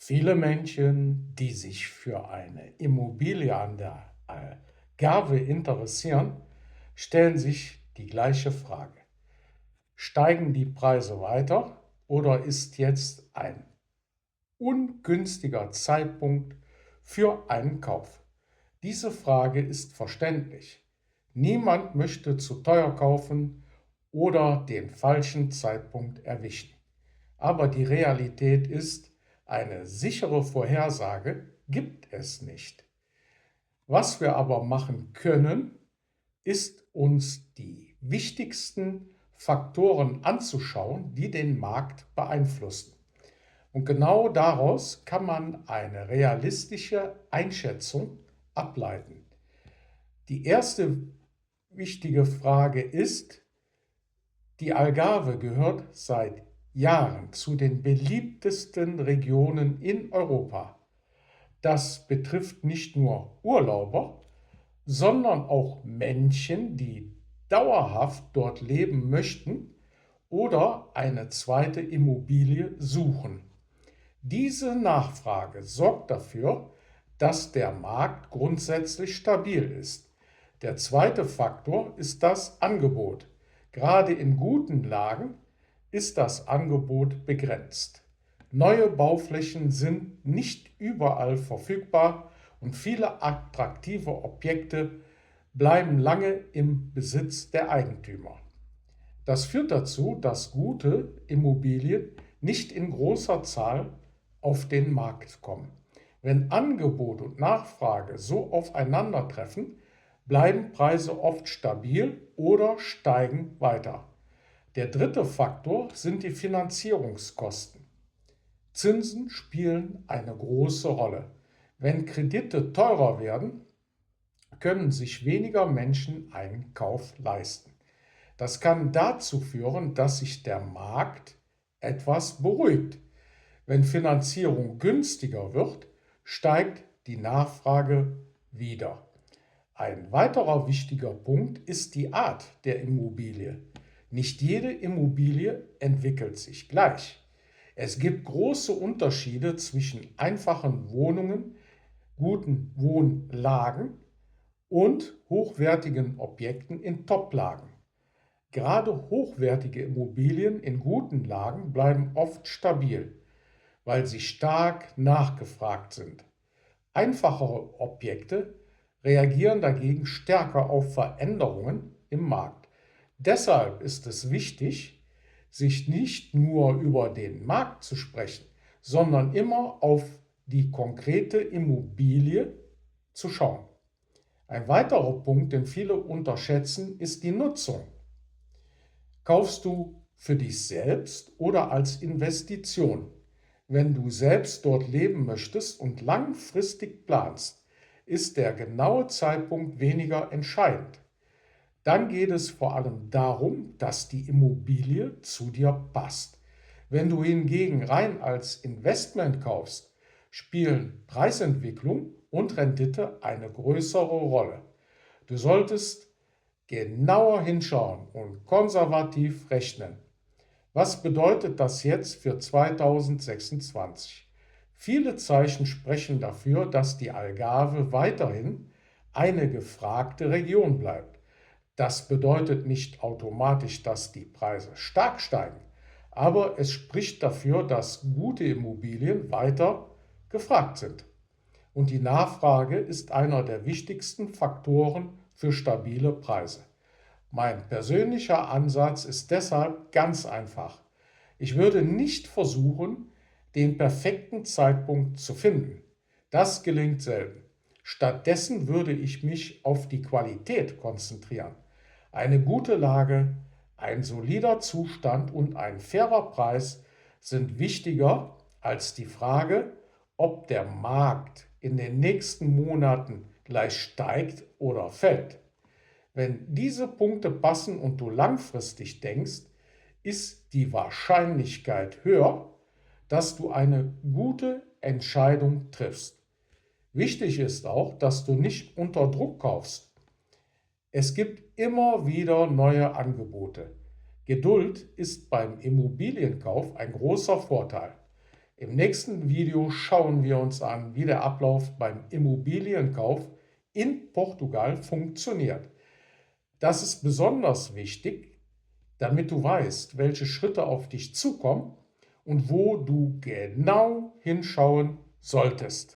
Viele Menschen, die sich für eine Immobilie an der Algarve interessieren, stellen sich die gleiche Frage. Steigen die Preise weiter oder ist jetzt ein ungünstiger Zeitpunkt für einen Kauf? Diese Frage ist verständlich. Niemand möchte zu teuer kaufen oder den falschen Zeitpunkt erwischen. Aber die Realität ist, eine sichere Vorhersage gibt es nicht. Was wir aber machen können, ist uns die wichtigsten Faktoren anzuschauen, die den Markt beeinflussen. Und genau daraus kann man eine realistische Einschätzung ableiten. Die erste wichtige Frage ist, die Algarve gehört seit Jahren zu den beliebtesten Regionen in Europa. Das betrifft nicht nur Urlauber, sondern auch Menschen, die dauerhaft dort leben möchten oder eine zweite Immobilie suchen. Diese Nachfrage sorgt dafür, dass der Markt grundsätzlich stabil ist. Der zweite Faktor ist das Angebot. Gerade in guten Lagen ist das Angebot begrenzt. Neue Bauflächen sind nicht überall verfügbar und viele attraktive Objekte bleiben lange im Besitz der Eigentümer. Das führt dazu, dass gute Immobilien nicht in großer Zahl auf den Markt kommen. Wenn Angebot und Nachfrage so aufeinandertreffen, bleiben Preise oft stabil oder steigen weiter. Der dritte Faktor sind die Finanzierungskosten. Zinsen spielen eine große Rolle. Wenn Kredite teurer werden, können sich weniger Menschen einen Kauf leisten. Das kann dazu führen, dass sich der Markt etwas beruhigt. Wenn Finanzierung günstiger wird, steigt die Nachfrage wieder. Ein weiterer wichtiger Punkt ist die Art der Immobilie. Nicht jede Immobilie entwickelt sich gleich. Es gibt große Unterschiede zwischen einfachen Wohnungen, guten Wohnlagen und hochwertigen Objekten in Toplagen. Gerade hochwertige Immobilien in guten Lagen bleiben oft stabil, weil sie stark nachgefragt sind. Einfachere Objekte reagieren dagegen stärker auf Veränderungen im Markt. Deshalb ist es wichtig, sich nicht nur über den Markt zu sprechen, sondern immer auf die konkrete Immobilie zu schauen. Ein weiterer Punkt, den viele unterschätzen, ist die Nutzung. Kaufst du für dich selbst oder als Investition? Wenn du selbst dort leben möchtest und langfristig planst, ist der genaue Zeitpunkt weniger entscheidend. Dann geht es vor allem darum, dass die Immobilie zu dir passt. Wenn du hingegen rein als Investment kaufst, spielen Preisentwicklung und Rendite eine größere Rolle. Du solltest genauer hinschauen und konservativ rechnen. Was bedeutet das jetzt für 2026? Viele Zeichen sprechen dafür, dass die Algarve weiterhin eine gefragte Region bleibt. Das bedeutet nicht automatisch, dass die Preise stark steigen, aber es spricht dafür, dass gute Immobilien weiter gefragt sind. Und die Nachfrage ist einer der wichtigsten Faktoren für stabile Preise. Mein persönlicher Ansatz ist deshalb ganz einfach. Ich würde nicht versuchen, den perfekten Zeitpunkt zu finden. Das gelingt selten. Stattdessen würde ich mich auf die Qualität konzentrieren. Eine gute Lage, ein solider Zustand und ein fairer Preis sind wichtiger als die Frage, ob der Markt in den nächsten Monaten gleich steigt oder fällt. Wenn diese Punkte passen und du langfristig denkst, ist die Wahrscheinlichkeit höher, dass du eine gute Entscheidung triffst. Wichtig ist auch, dass du nicht unter Druck kaufst. Es gibt immer wieder neue Angebote. Geduld ist beim Immobilienkauf ein großer Vorteil. Im nächsten Video schauen wir uns an, wie der Ablauf beim Immobilienkauf in Portugal funktioniert. Das ist besonders wichtig, damit du weißt, welche Schritte auf dich zukommen und wo du genau hinschauen solltest.